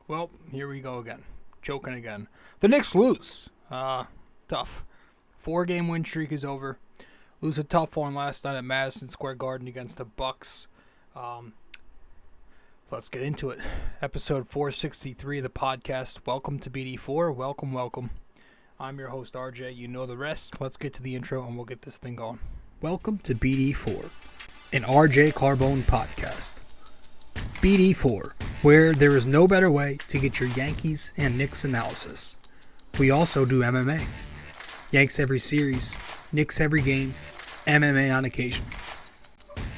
Well, here we go again. Joking again. The Knicks lose. Tough. 4-game win streak is over. Lose a tough one last night at Madison Square Garden against the Bucks. Let's get into it. Episode 463 of the podcast. Welcome to BD4. Welcome. I'm your host, RJ. You know the rest. Let's get to the intro and we'll get this thing going. Welcome to BD4, an RJ Carbone podcast. BD4, where there is no better way to get your Yankees and Knicks analysis. We also do MMA. Yanks every series, Knicks every game, MMA on occasion.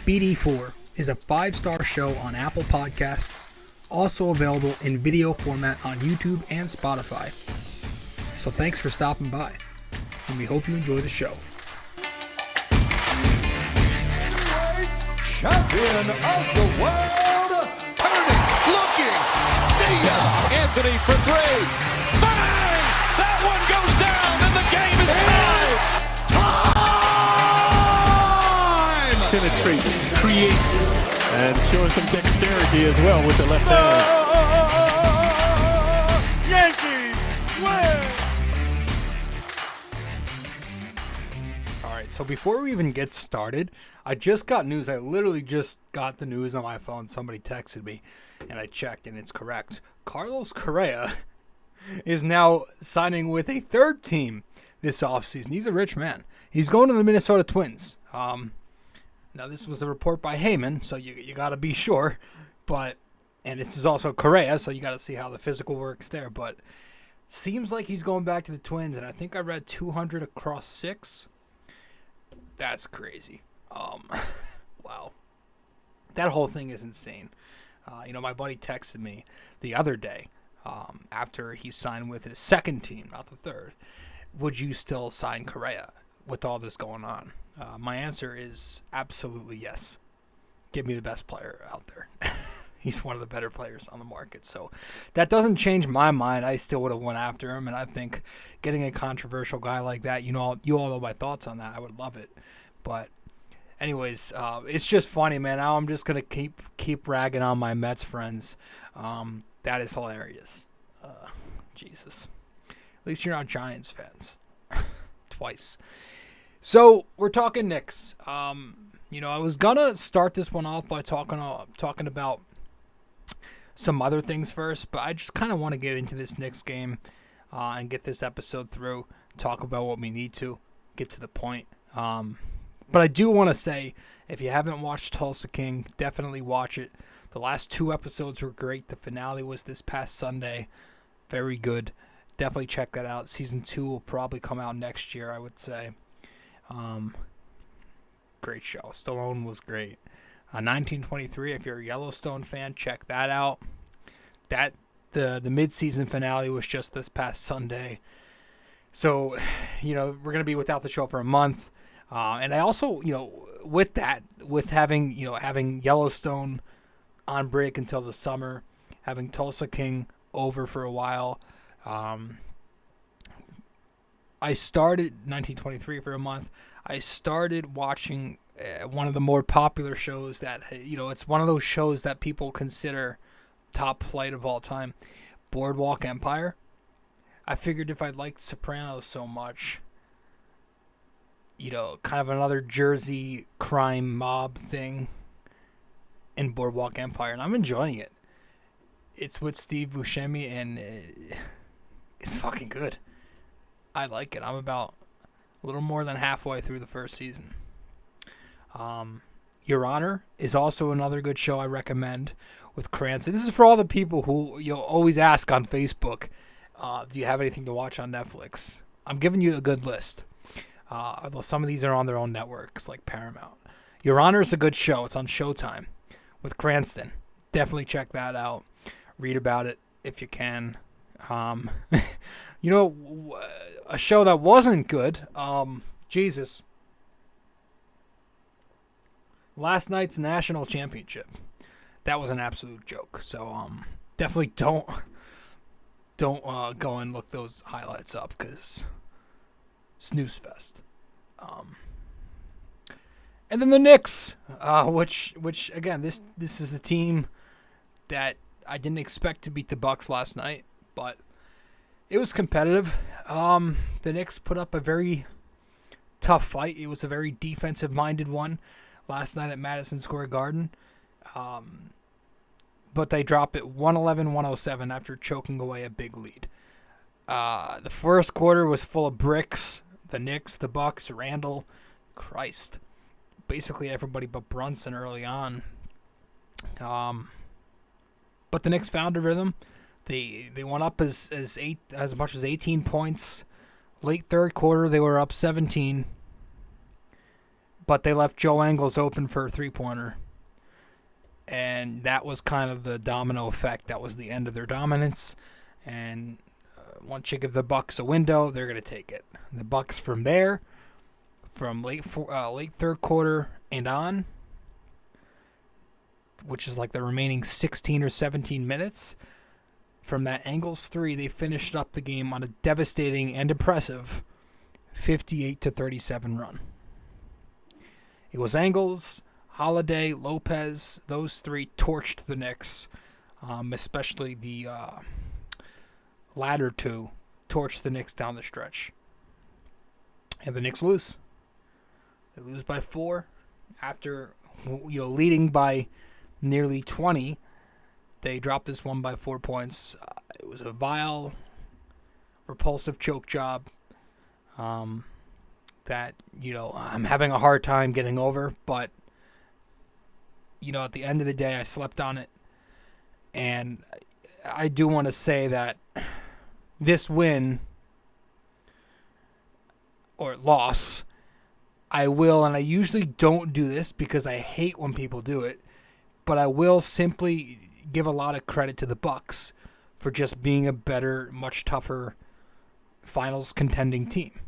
BD4 is a 5-star show on Apple Podcasts, also available in video format on YouTube and Spotify. So thanks for stopping by, and we hope you enjoy the show. Champion of the world, turning, looking, see ya! Anthony for three, bang! That one goes down, and the game is tied! Time! Penetrates, creates, and showing some dexterity as well with the left hand. Yankees win! So before we even get started, I just got news. I literally just got the news on my phone. Somebody texted me, and I checked, and it's correct. Carlos Correa is now signing with a third team this offseason. He's a rich man. He's going to the Minnesota Twins. Now, this was a report by Heyman, so you got to be sure. And this is also Correa, so you got to see how the physical works there. But seems like he's going back to the Twins, and I think I read 200 across 6. That's crazy. Wow. That whole thing is insane. My buddy texted me the other day after he signed with his second team, not the third. Would you still sign Correa with all this going on? My answer is absolutely yes. Give me the best player out there. He's one of the better players on the market. So that doesn't change my mind. I still would have went after him. And I think getting a controversial guy like that, you all know my thoughts on that. I would love it. But anyways, it's just funny, man. Now I'm just going to keep ragging on my Mets friends. That is hilarious. Jesus. At least you're not Giants fans. Twice. So we're talking Knicks. I was going to start this one off by talking about some other things first, but I just kind of want to get into this Knicks game and get this episode through, talk about what we need to, get to the point. But I do want to say, if you haven't watched Tulsa King, definitely watch it. The last 2 episodes were great. The finale was this past Sunday. Very good. Definitely check that out. Season 2 will probably come out next year, I would say. Great show. Stallone was great. 1923, if you're a Yellowstone fan, check that out. The mid-season finale was just this past Sunday. So, we're going to be without the show for a month. And I also, with having Yellowstone on break until the summer, having Tulsa King over for a while, I started 1923 for a month. I started watching one of the more popular shows that, it's one of those shows that people consider top flight of all time, Boardwalk Empire. I figured if I liked Sopranos so much, kind of another Jersey crime mob thing in Boardwalk Empire, and I'm enjoying it. It's with Steve Buscemi, and it's fucking good. I like it. I'm about a little more than halfway through the first season. Your Honor is also another good show I recommend with Cranston. This is for all the people who always ask on Facebook, do you have anything to watch on Netflix? I'm giving you a good list. Although some of these are on their own networks, like Paramount. Your Honor is a good show. It's on Showtime with Cranston. Definitely check that out. Read about it if you can. A show that wasn't good. Jesus. Last night's national championship. That was an absolute joke. So definitely don't go and look those highlights up because snooze fest. And then the Knicks, which again, this is a team that I didn't expect to beat the Bucks last night, but it was competitive. The Knicks put up a very tough fight. It was a very defensive-minded one last night at Madison Square Garden. But they dropped it 111-107 after choking away a big lead. The first quarter was full of bricks. The Knicks, the Bucks, Randall, Christ. Basically everybody but Brunson early on. But the Knicks found a rhythm. They went up as much as 18 points. Late third quarter, they were up 17. But they left Joe Ingles open for a three-pointer. And that was kind of the domino effect. That was the end of their dominance. And once you give the Bucks a window, they're going to take it. The Bucks from there, from late third quarter and on, which is like the remaining 16 or 17 minutes, from that Ingles three, they finished up the game on a devastating and impressive 58-37 run. It was Ingles, Holiday, Lopez, those three torched the Knicks, especially the latter two torched the Knicks down the stretch. And the Knicks lose. They lose by 4 after leading by nearly 20. They dropped this one by 4 points. It was a vile, repulsive choke job that, I'm having a hard time getting over. But, at the end of the day, I slept on it. And I do want to say that this win or loss, I will, and I usually don't do this because I hate when people do it, but I will simply give a lot of credit to the Bucks for just being a better, much tougher finals contending team.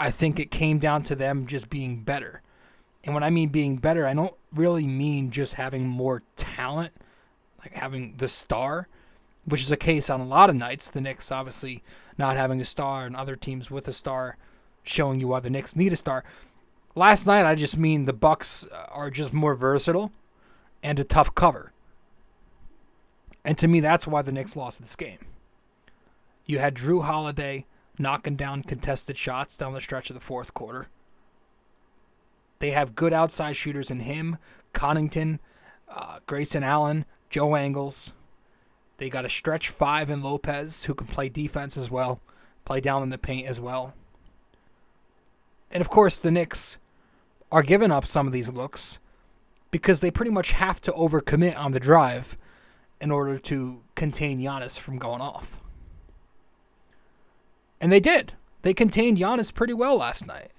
I think it came down to them just being better. And when I mean being better, I don't really mean just having more talent, like having the star, which is a case on a lot of nights. The Knicks obviously not having a star and other teams with a star showing you why the Knicks need a star. Last night, I just mean the Bucks are just more versatile and a tough cover. And to me, that's why the Knicks lost this game. You had Drew Holiday knocking down contested shots down the stretch of the fourth quarter. They have good outside shooters in him, Connaughton, Grayson Allen, Joe Ingles. They got a stretch 5 in Lopez who can play defense as well, play down in the paint as well. And of course, the Knicks are giving up some of these looks because they pretty much have to overcommit on the drive in order to contain Giannis from going off. And they did. They contained Giannis pretty well last night.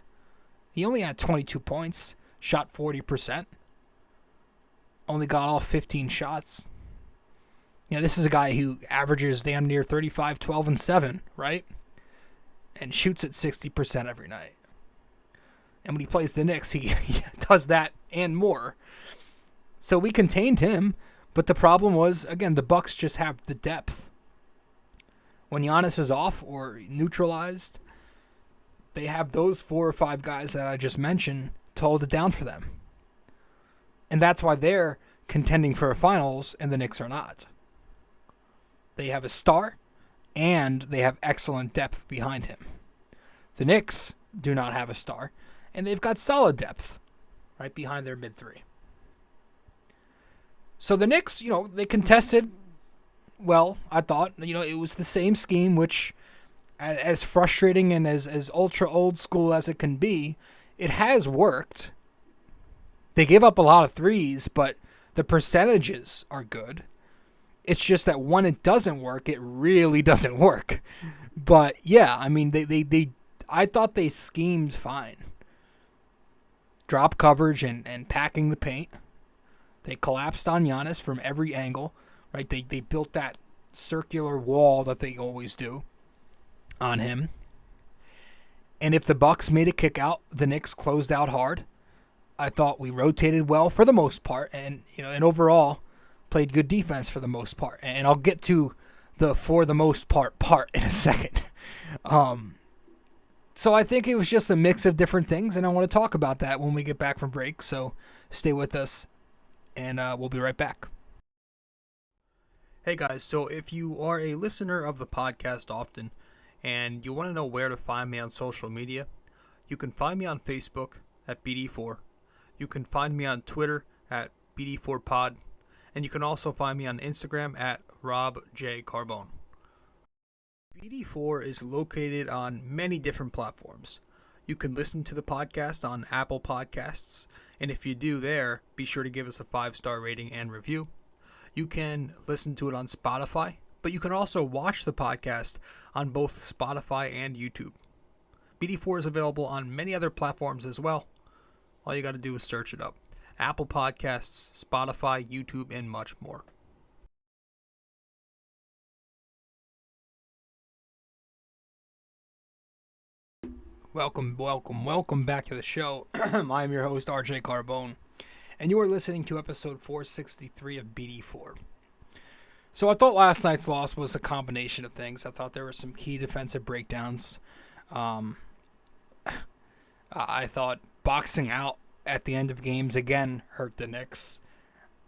He only had 22 points, shot 40%, only got all 15 shots. This is a guy who averages damn near 35, 12, and 7, right? And shoots at 60% every night. And when he plays the Knicks, he does that and more. So we contained him, but the problem was, again, the Bucks just have the depth. When Giannis is off or neutralized, they have those 4 or 5 guys that I just mentioned to hold it down for them. And that's why they're contending for a finals and the Knicks are not. They have a star and they have excellent depth behind him. The Knicks do not have a star, and they've got solid depth right behind their mid-3. So the Knicks, they contested well, I thought. It was the same scheme, which, as frustrating and as ultra old school as it can be, it has worked. They give up a lot of threes, but the percentages are good. It's just that when it doesn't work, it really doesn't work. But yeah, I mean, I thought they schemed fine. Drop coverage and packing the paint. They collapsed on Giannis from every angle, right? They built that circular wall that they always do on him. And if the Bucks made a kick out, the Knicks closed out hard. I thought we rotated well for the most part, and overall played good defense for the most part. And I'll get to the for the most part in a second. So I think it was just a mix of different things, and I want to talk about that when we get back from break. So stay with us, and we'll be right back. Hey guys, so if you are a listener of the podcast often and you want to know where to find me on social media, you can find me on Facebook at BD4. You can find me on Twitter at BD4Pod. And you can also find me on Instagram at RobJCarbone. BD4 is located on many different platforms. You can listen to the podcast on Apple Podcasts. And if you do there, be sure to give us a 5-star rating and review. You can listen to it on Spotify, but you can also watch the podcast on both Spotify and YouTube. BD4 is available on many other platforms as well. All you got to do is search it up. Apple Podcasts, Spotify, YouTube, and much more. Welcome back to the show. I'm your host, RJ Carbone. And you are listening to episode 463 of BD4. So I thought last night's loss was a combination of things. I thought there were some key defensive breakdowns. I thought boxing out at the end of games again hurt the Knicks.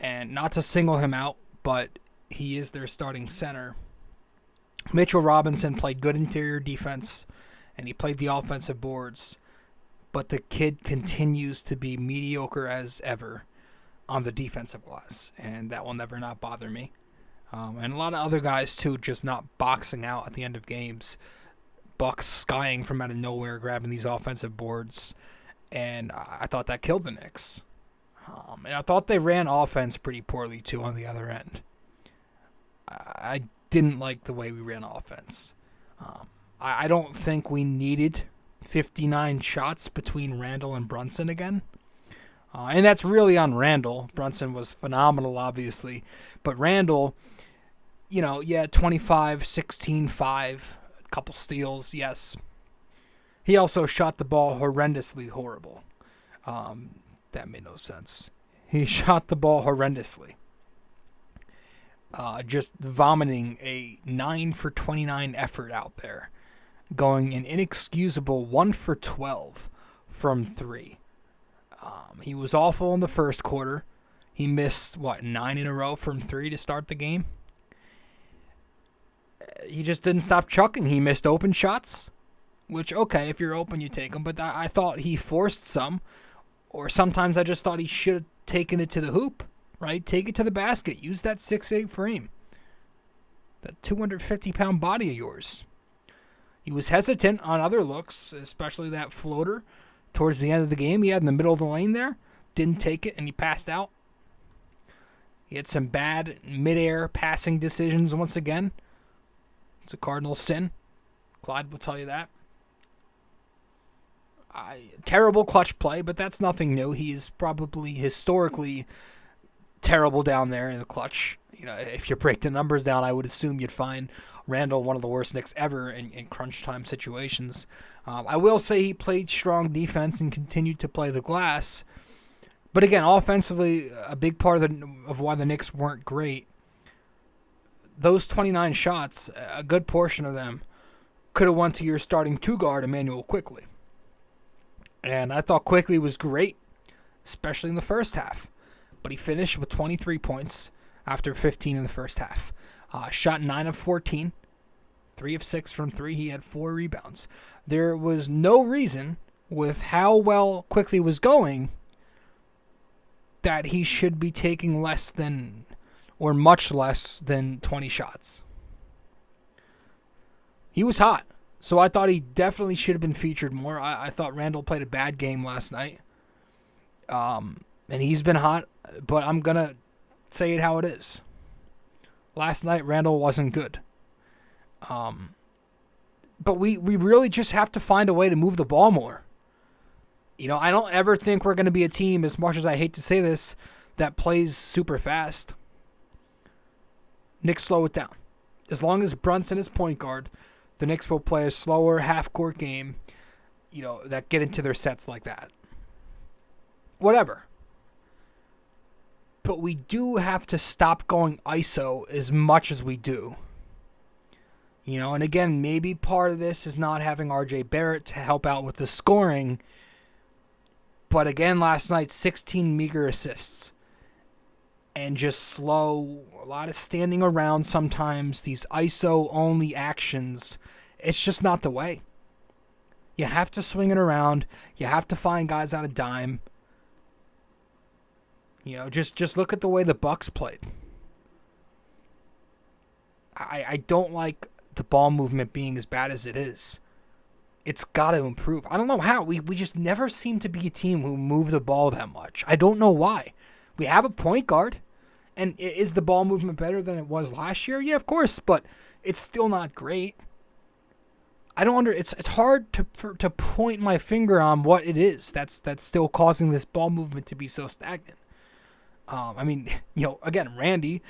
And not to single him out, but he is their starting center. Mitchell Robinson played good interior defense, and he played the offensive boards. But the kid continues to be mediocre as ever on the defensive glass, and that will never not bother me. And a lot of other guys, too, just not boxing out at the end of games. Bucks skying from out of nowhere, grabbing these offensive boards, and I thought that killed the Knicks. And I thought they ran offense pretty poorly, too, on the other end. I didn't like the way we ran offense. I don't think we needed 59 shots between Randall and Brunson again. And that's really on Randall. Brunson was phenomenal, obviously. But Randall, 25, 16, 5, a couple steals, yes. He also shot the ball horrendously horrible. That made no sense. He shot the ball horrendously. Just vomiting a 9 for 29 effort out there. Going an inexcusable 1 for 12 from 3. He was awful in the first quarter. He missed, 9 in a row from 3 to start the game? He just didn't stop chucking. He missed open shots, which, okay, if you're open, you take them. But I thought he forced some, or sometimes I just thought he should have taken it to the hoop, right? Take it to the basket. Use that 6'8 frame. That 250-pound body of yours. He was hesitant on other looks, especially that floater towards the end of the game. He had in the middle of the lane there. Didn't take it, and he passed out. He had some bad mid-air passing decisions once again. It's a cardinal sin. Clyde will tell you that. Terrible clutch play, but that's nothing new. He's probably historically terrible down there in the clutch. If you break the numbers down, I would assume you'd find Randall one of the worst Knicks ever in crunch time situations. I will say he played strong defense and continued to play the glass. But again, offensively, a big part of why the Knicks weren't great. Those 29 shots, a good portion of them could have went to your starting two-guard, Emmanuel Quickley. And I thought Quickley was great, especially in the first half. But he finished with 23 points after 15 in the first half. Shot 9 of 14, 3 of 6 from 3. He had 4 rebounds. There was no reason, with how well Quickley was going, that he should be taking less than, or much less than 20 shots. He was hot, so I thought he definitely should have been featured more. I thought Randall played a bad game last night. And he's been hot, but I'm going to say it how it is. Last night, Randall wasn't good. But we really just have to find a way to move the ball more. I don't ever think we're going to be a team, as much as I hate to say this, that plays super fast. Knicks slow it down. As long as Brunson is point guard, the Knicks will play a slower half-court game, that get into their sets like that. Whatever. But we do have to stop going ISO as much as we do. And again, maybe part of this is not having RJ Barrett to help out with the scoring. But again, last night, 16 meager assists. and just slow, a lot of standing around sometimes, these ISO-only actions. It's just not the way. You have to swing it around. You have to find guys on a dime. Just look at the way the Bucks played. I don't like the ball movement being as bad as it is. It's got to improve. I don't know how. We just never seem to be a team who move the ball that much. I don't know why. We have a point guard. And is the ball movement better than it was last year? Yeah, of course. But it's still not great. It's hard to point my finger on what it is that's still causing this ball movement to be so stagnant. Again, Randy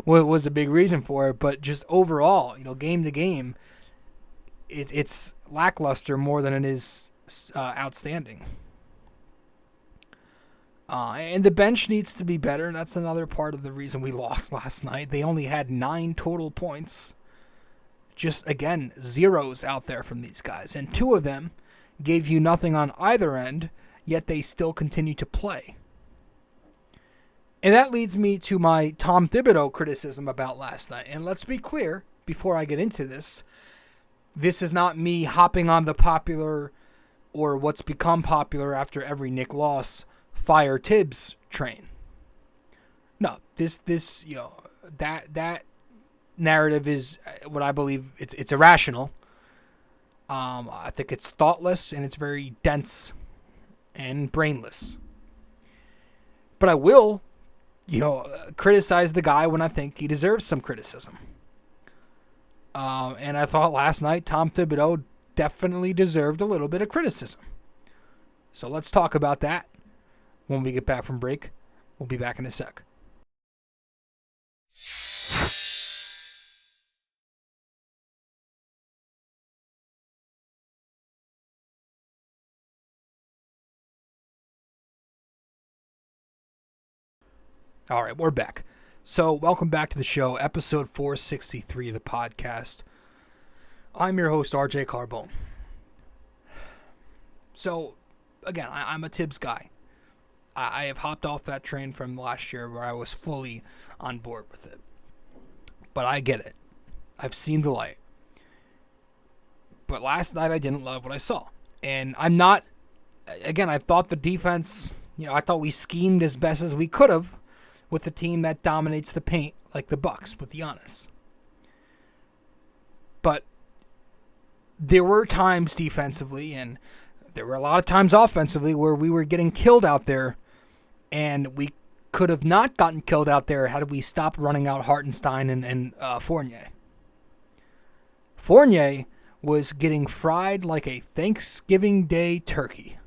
was a big reason for it, but just overall, game to game, it's lackluster more than it is outstanding. And the bench needs to be better. That's another part of the reason we lost last night. They only had 9 total points. Just, again, zeros out there from these guys. And 2 of them gave you nothing on either end, yet they still continue to play. And that leads me to my Tom Thibodeau criticism about last night. And let's be clear, before I get into this is not me hopping on the popular, or what's become popular after every Knick loss, fire Thibs train. No, that narrative is what I believe it's irrational. I think it's thoughtless and it's very dense and brainless. But I will, criticize the guy when I think he deserves some criticism. And I thought last night Tom Thibodeau definitely deserved a little bit of criticism. So let's talk about that when we get back from break. We'll be back in a sec. All right, we're back. So, welcome back to the show, episode 463 of the podcast. I'm your host, RJ Carbone. So, again, I'm a Thibs guy. I have hopped off that train from last year where I was fully on board with it. But I get it. I've seen the light. But last night I didn't love what I saw. And I'm not, again, I thought the defense, I thought we schemed as best as we could have with the team that dominates the paint like the Bucks with Giannis. But there were times defensively and there were a lot of times offensively where we were getting killed out there, and we could have not gotten killed out there had we stopped running out Hartenstein and Fournier. Fournier was getting fried like a Thanksgiving Day turkey.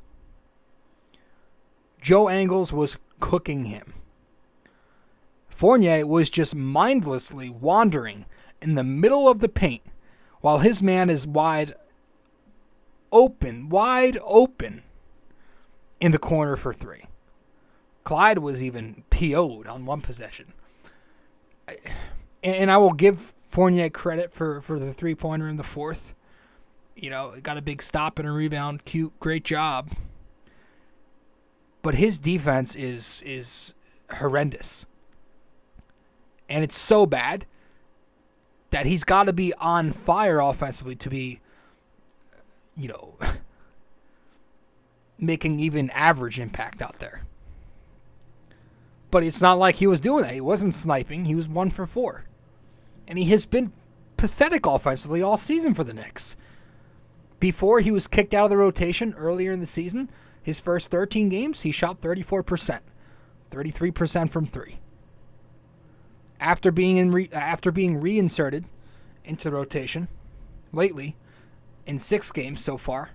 Joe Angles was cooking him. Fournier was just mindlessly wandering in the middle of the paint while his man is wide open in the corner for 3. Clyde was even PO'd on one possession. And I will give Fournier credit for the three-pointer in the fourth. Got a big stop and a rebound. Cute, great job. But his defense is horrendous. And it's so bad that he's got to be on fire offensively to be, making even average impact out there. But it's not like he was doing that. He wasn't sniping. He was 1 for 4. And he has been pathetic offensively all season for the Knicks. Before he was kicked out of the rotation earlier in the season, his first 13 games, he shot 34%. 33% from 3. After being reinserted into the rotation lately, in 6 games so far,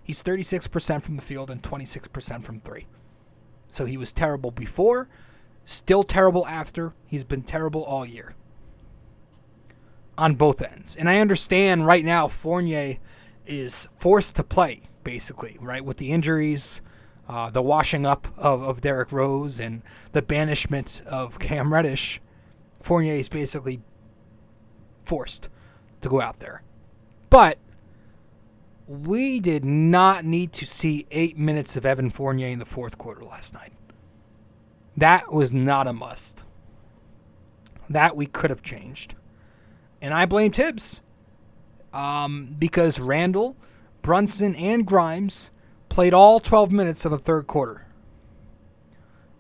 he's 36% from the field and 26% from 3. So he was terrible before, still terrible after. He's been terrible all year on both ends. And I understand right now Fournier is forced to play, basically, right, with the injuries, the washing up of Derrick Rose and the banishment of Cam Reddish. Fournier is basically forced to go out there. But we did not need to see 8 minutes of Evan Fournier in the fourth quarter last night. That was not a must. That we could have changed. And I blame Thibs. Because Randall, Brunson, and Grimes played all 12 minutes of the third quarter.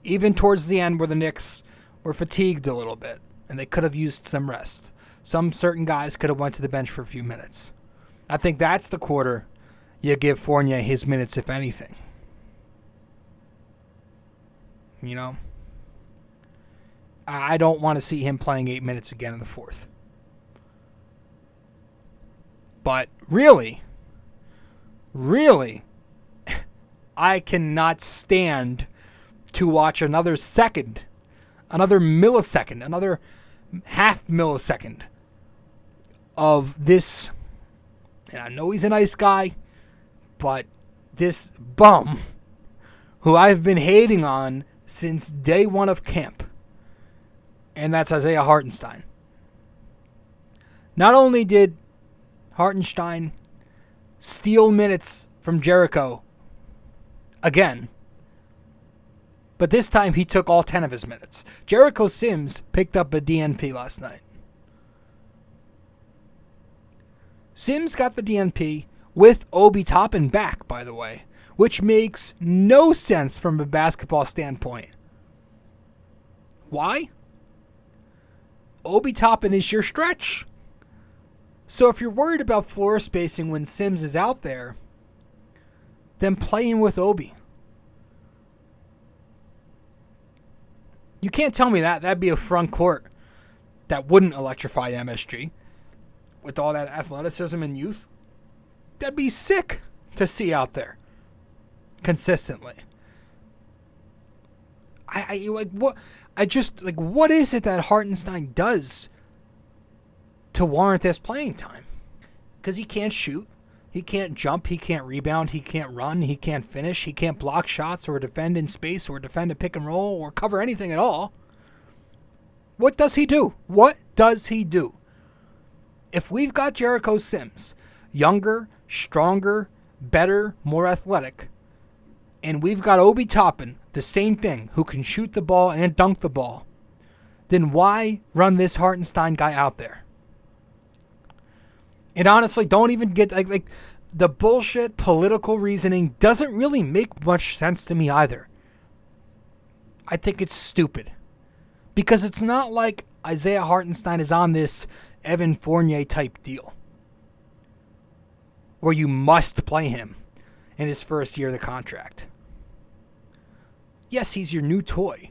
Even towards the end where the Knicks were fatigued a little bit and they could have used some rest. Some certain guys could have went to the bench for a few minutes. I think that's the quarter you give Fournier his minutes, if anything. You know? I don't want to see him playing 8 minutes again in the fourth. But really, I cannot stand to watch another second, another millisecond, another half millisecond of this. And I know he's a nice guy, but this bum who I've been hating on since day one of camp, and that's Isaiah Hartenstein. Not only did Hartenstein steal minutes from Jericho again, but this time he took all 10 of his minutes. Jericho Sims picked up a DNP last night. Sims got the DNP with Obi Toppin back, by the way, which makes no sense from a basketball standpoint. Why? Obi Toppin is your stretch. So if you're worried about floor spacing when Sims is out there, then play him with Obi. You can't tell me that. That'd be a front court that wouldn't electrify MSG with all that athleticism and youth. That'd be sick to see out there consistently. What is it that Hartenstein does to warrant this playing time? Because he can't shoot, he can't jump, he can't rebound, he can't run, he can't finish, he can't block shots or defend in space or defend a pick and roll or cover anything at all. What does he do? What does he do? If we've got Jericho Sims, younger, stronger, better, more athletic, and we've got Obi Toppin, the same thing, who can shoot the ball and dunk the ball, then why run this Hartenstein guy out there? And honestly, don't even get like the bullshit political reasoning doesn't really make much sense to me either. I think it's stupid. Because it's not like Isaiah Hartenstein is on this Evan Fournier type deal where you must play him in his first year of the contract. Yes, he's your new toy.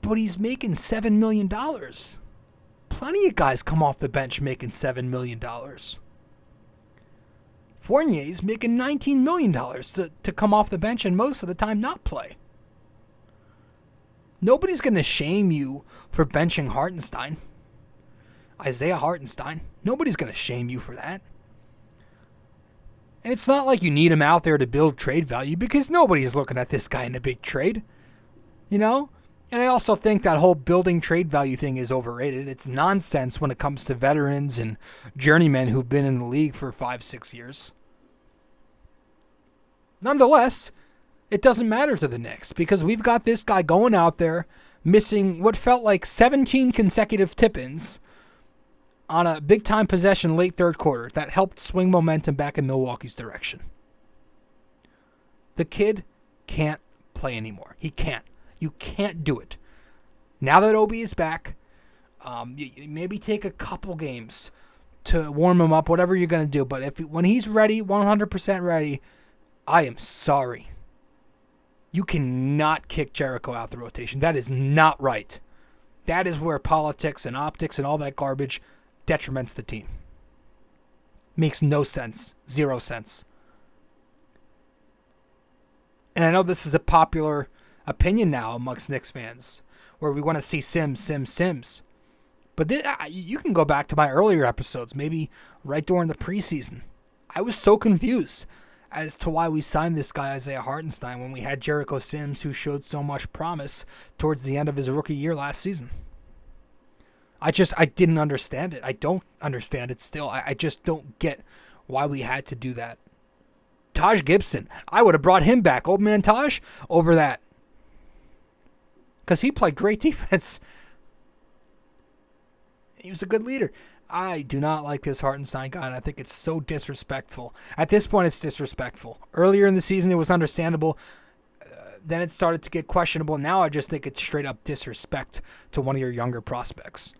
But he's making $7 million. Plenty of guys come off the bench making $7 million. Fournier's making $19 million to come off the bench and most of the time not play. Nobody's going to shame you for benching Hartenstein. Isaiah Hartenstein. Nobody's going to shame you for that. And it's not like you need him out there to build trade value because nobody's looking at this guy in a big trade. You know? And I also think that whole building trade value thing is overrated. It's nonsense when it comes to veterans and journeymen who've been in the league for 5-6 years. Nonetheless, it doesn't matter to the Knicks because we've got this guy going out there missing what felt like 17 consecutive tip-ins on a big-time possession late third quarter that helped swing momentum back in Milwaukee's direction. The kid can't play anymore. He can't. You can't do it. Now that Obi is back, maybe take a couple games to warm him up, whatever you're going to do. But when he's ready, 100% ready, I am sorry. You cannot kick Jericho out the rotation. That is not right. That is where politics and optics and all that garbage detriments the team. Makes no sense. 0 sense. And I know this is a popular opinion now amongst Knicks fans where we want to see Sims. But you can go back to my earlier episodes, maybe right during the preseason. I was so confused as to why we signed this guy Isaiah Hartenstein when we had Jericho Sims who showed so much promise towards the end of his rookie year last season. I didn't understand it. I don't understand it still. I just don't get why we had to do that. Taj Gibson, I would have brought him back, old man Taj, over that. because he played great defense. He was a good leader. I do not like this Hartenstein guy, and I think it's so disrespectful. At this point, it's disrespectful. Earlier in the season, it was understandable. Then it started to get questionable. Now I just think it's straight up disrespect to one of your younger prospects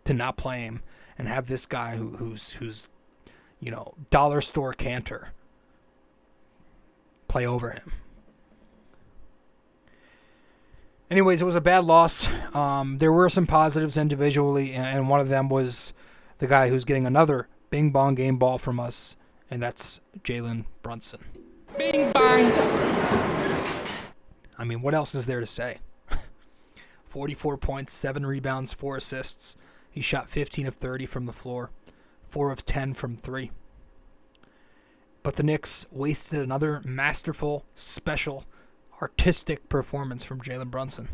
to not play him and have this guy who's dollar store Cantor play over him. Anyways, it was a bad loss. There were some positives individually, and one of them was the guy who's getting another bing bong game ball from us, and that's Jalen Brunson. Bing bang. I mean, what else is there to say? 44 points, 7 rebounds, 4 assists. He shot 15 of 30 from the floor, 4 of 10 from 3. But the Knicks wasted another masterful, special, artistic performance from Jalen Brunson.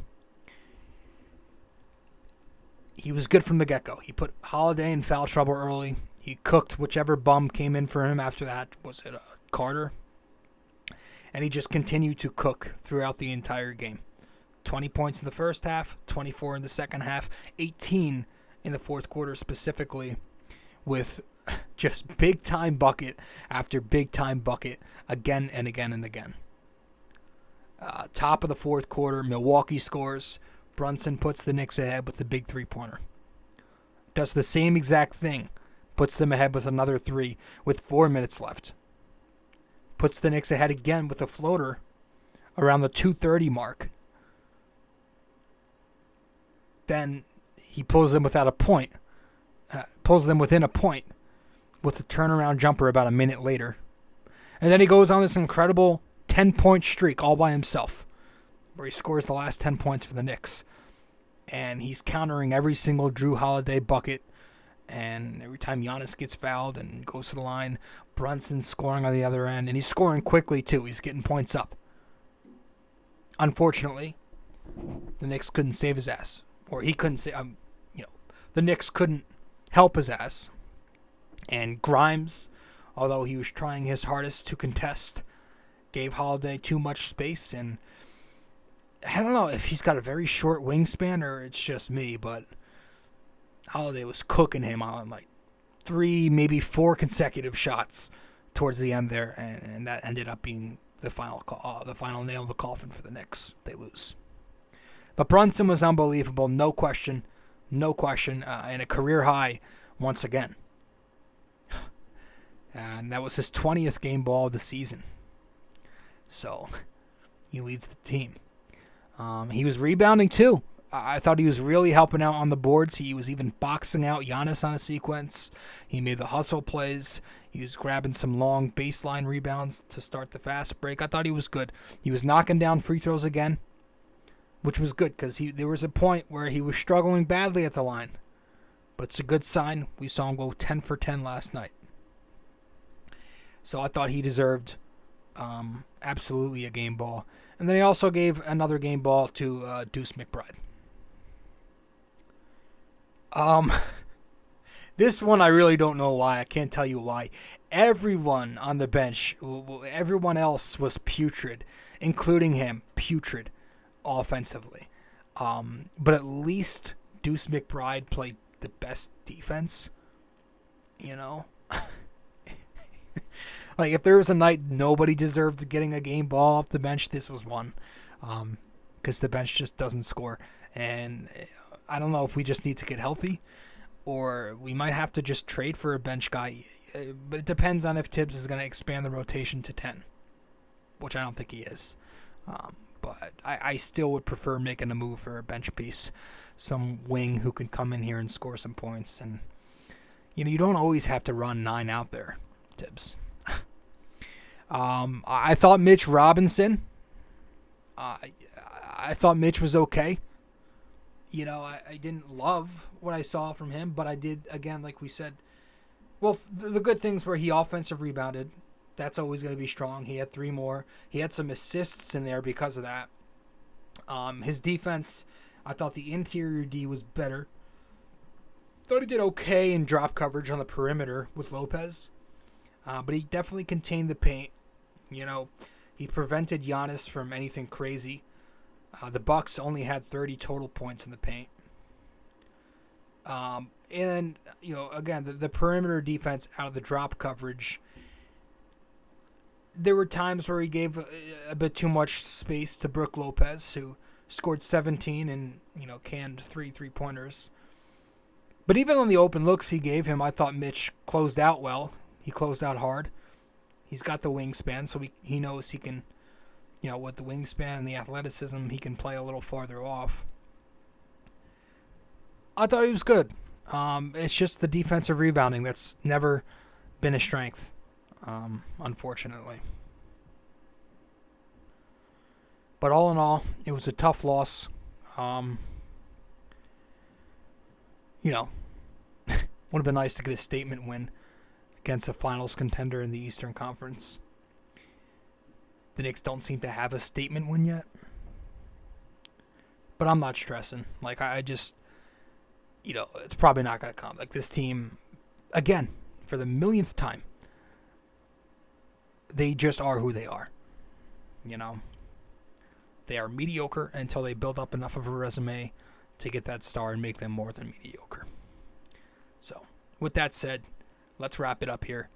He was good from the get-go. He put Holiday in foul trouble early. He cooked whichever bum came in for him after that. Was it Carter? And he just continued to cook throughout the entire game. 20 points in the first half, 24 in the second half, 18 in the fourth quarter specifically, with just big-time bucket after big-time bucket again and again and again. Top of the fourth quarter, Milwaukee scores. Brunson puts the Knicks ahead with the big three-pointer. Does the same exact thing. Puts them ahead with another 3 with 4 minutes left. Puts the Knicks ahead again with a floater around the 2:30 mark. Then he pulls them without a point. Pulls them within a point with a turnaround jumper about a minute later. And then he goes on this incredible 10-point streak all by himself, where he scores the last 10 points for the Knicks. And he's countering every single Drew Holiday bucket. And every time Giannis gets fouled and goes to the line, Brunson's scoring on the other end. And he's scoring quickly, too. He's getting points up. Unfortunately, the Knicks couldn't save his ass. Or he couldn't save... the Knicks couldn't help his ass. And Grimes, although he was trying his hardest to contest, gave Holiday too much space. And I don't know if he's got a very short wingspan or it's just me, but Holiday was cooking him on like 3, maybe 4 consecutive shots towards the end there, and that ended up being the final nail in the coffin for the Knicks. They lose. But Brunson was unbelievable, no question, and a career high once again. And that was his 20th game ball of the season. So he leads the team. He was rebounding too. I thought he was really helping out on the boards. He was even boxing out Giannis on a sequence. He made the hustle plays. He was grabbing some long baseline rebounds to start the fast break. I thought he was good. He was knocking down free throws again, which was good because there was a point where he was struggling badly at the line. But it's a good sign. We saw him go 10 for 10 last night. So I thought he deserved absolutely a game ball. And then he also gave another game ball to Deuce McBride. This one I really don't know why. I can't tell you why. Everyone on the bench, everyone else was putrid, including him, putrid offensively. But at least Deuce McBride played the best defense. Like, if there was a night nobody deserved getting a game ball off the bench, this was one. Because the bench just doesn't score. And I don't know if we just need to get healthy, or we might have to just trade for a bench guy. But it depends on if Thibs is going to expand the rotation to 10, which I don't think he is. But I still would prefer making a move for a bench piece, some wing who can come in here and score some points. And, you don't always have to run 9 out there, Thibs. I thought Mitch Robinson, I thought Mitch was okay. I didn't love what I saw from him, but I did, again, like we said, well, the good things were he offensive rebounded. That's always going to be strong. He had 3 more. He had some assists in there because of that. His defense, I thought the interior D was better. Thought he did okay in drop coverage on the perimeter with Lopez. But he definitely contained the paint. He prevented Giannis from anything crazy. The Bucks only had 30 total points in the paint. And, again, the perimeter defense out of the drop coverage, there were times where he gave a bit too much space to Brook Lopez, who scored 17 and, canned 3 3-pointers. But even on the open looks he gave him, I thought Mitch closed out well. He closed out hard. He's got the wingspan, so he knows he can, with the wingspan and the athleticism, he can play a little farther off. I thought he was good. It's just the defensive rebounding that's never been a strength, unfortunately. But all in all, it was a tough loss. Would have been nice to get a statement win against a finals contender in the Eastern Conference. The Knicks don't seem to have a statement win yet. But I'm not stressing. I just, it's probably not going to come. This team, again, for the millionth time, they just are who they are. They are mediocre until they build up enough of a resume to get that star and make them more than mediocre. So, with that said, let's wrap it up here.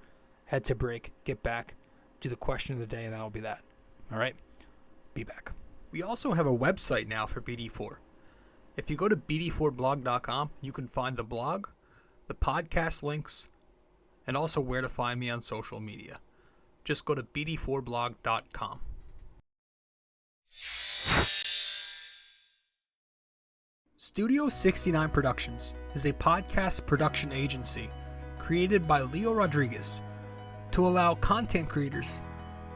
Head to break, get back, do the question of the day, and that'll be that. All right? Be back. We also have a website now for BD4. If you go to BD4blog.com, you can find the blog, the podcast links, and also where to find me on social media. Just go to BD4blog.com. Studio 69 Productions is a podcast production agency created by Leo Rodriguez to allow content creators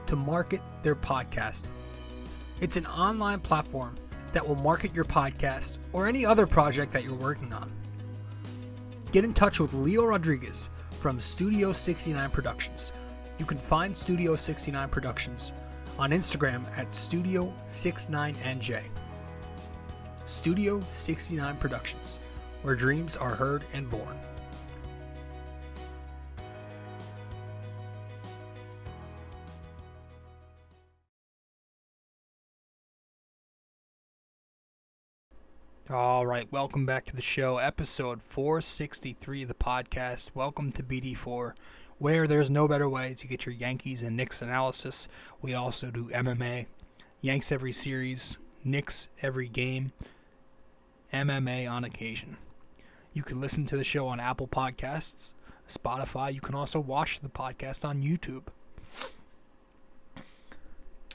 to market their podcast. It's an online platform that will market your podcast or any other project that you're working on. Get in touch with Leo Rodriguez from Studio 69 Productions. You can find Studio 69 Productions on Instagram at Studio69NJ. Studio 69 Productions, where dreams are heard and born. All right, welcome back to the show, episode 463 of the podcast. Welcome to BD4, where there's no better way to get your Yankees and Knicks analysis. We also do MMA, Yanks every series, Knicks every game, MMA on occasion. You can listen to the show on Apple Podcasts, Spotify. You can also watch the podcast on YouTube.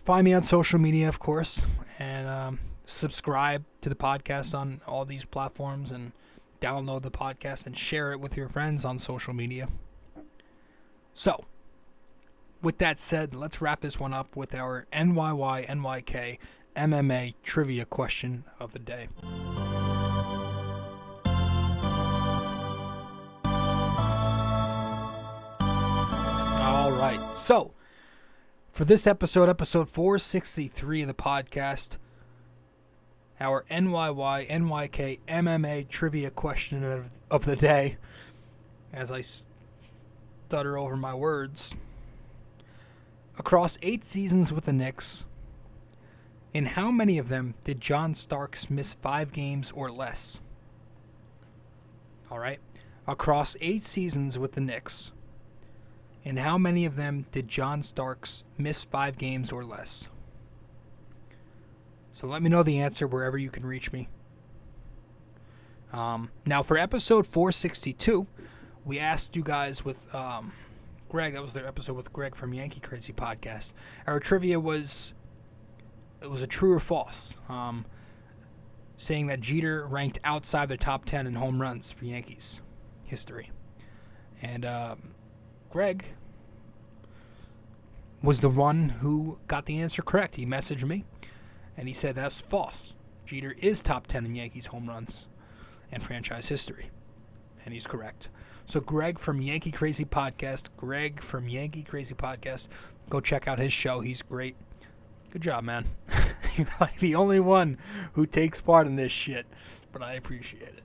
Find me on social media, of course, and subscribe to the podcast on all these platforms and download the podcast and share it with your friends on social media. So, with that said, let's wrap this one up with our NYY-NYK-MMA trivia question of the day. All right, so for this episode 463 of the podcast, our NYY-NYK-MMA trivia question of the day, as I stutter over my words. Across 8 seasons with the Knicks, in how many of them did John Starks miss 5 games or less? All right, across 8 seasons with the Knicks, in how many of them did John Starks miss 5 games or less? So let me know the answer wherever you can reach me. Now for episode 462, we asked you guys with Greg, that was their episode with Greg from Yankee Crazy Podcast. Our trivia was a true or false, saying that Jeter ranked outside the top 10 in home runs for Yankees history. And Greg was the one who got the answer correct. He messaged me, and he said that's false. Jeter is top 10 in Yankees home runs and franchise history. And he's correct. So Greg from Yankee Crazy Podcast, go check out his show. He's great. Good job, man. You're like the only one who takes part in this shit, but I appreciate it.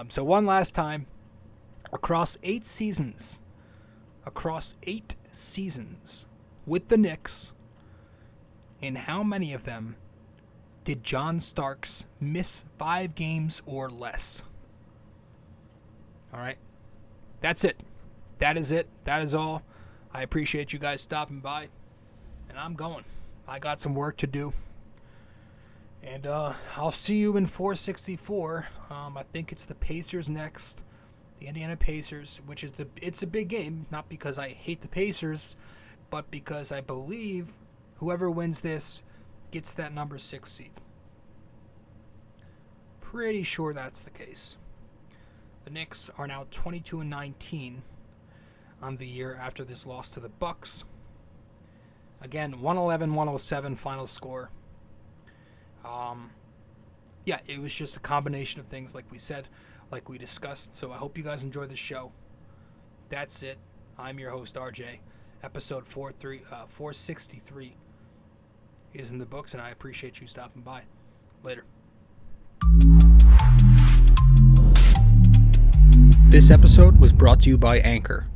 So one last time, across 8 seasons with the Knicks, in how many of them Did John Starks miss 5 games or less? All right. That's it. That is it. That is all. I appreciate you guys stopping by. And I'm going. I got some work to do. And I'll see you in 464. I think it's the Pacers next. The Indiana Pacers, which is it's a big game. Not because I hate the Pacers, but because I believe whoever wins this gets that number 6 seed. Pretty sure that's the case. The Knicks are now 22-19 on the year after this loss to the Bucks. Again, 111-107 final score. Yeah, it was just a combination of things, like we said, like we discussed. So I hope you guys enjoy the show. That's it. I'm your host, RJ. Episode 463 is in the books, and I appreciate you stopping by. Later. This episode was brought to you by Anchor.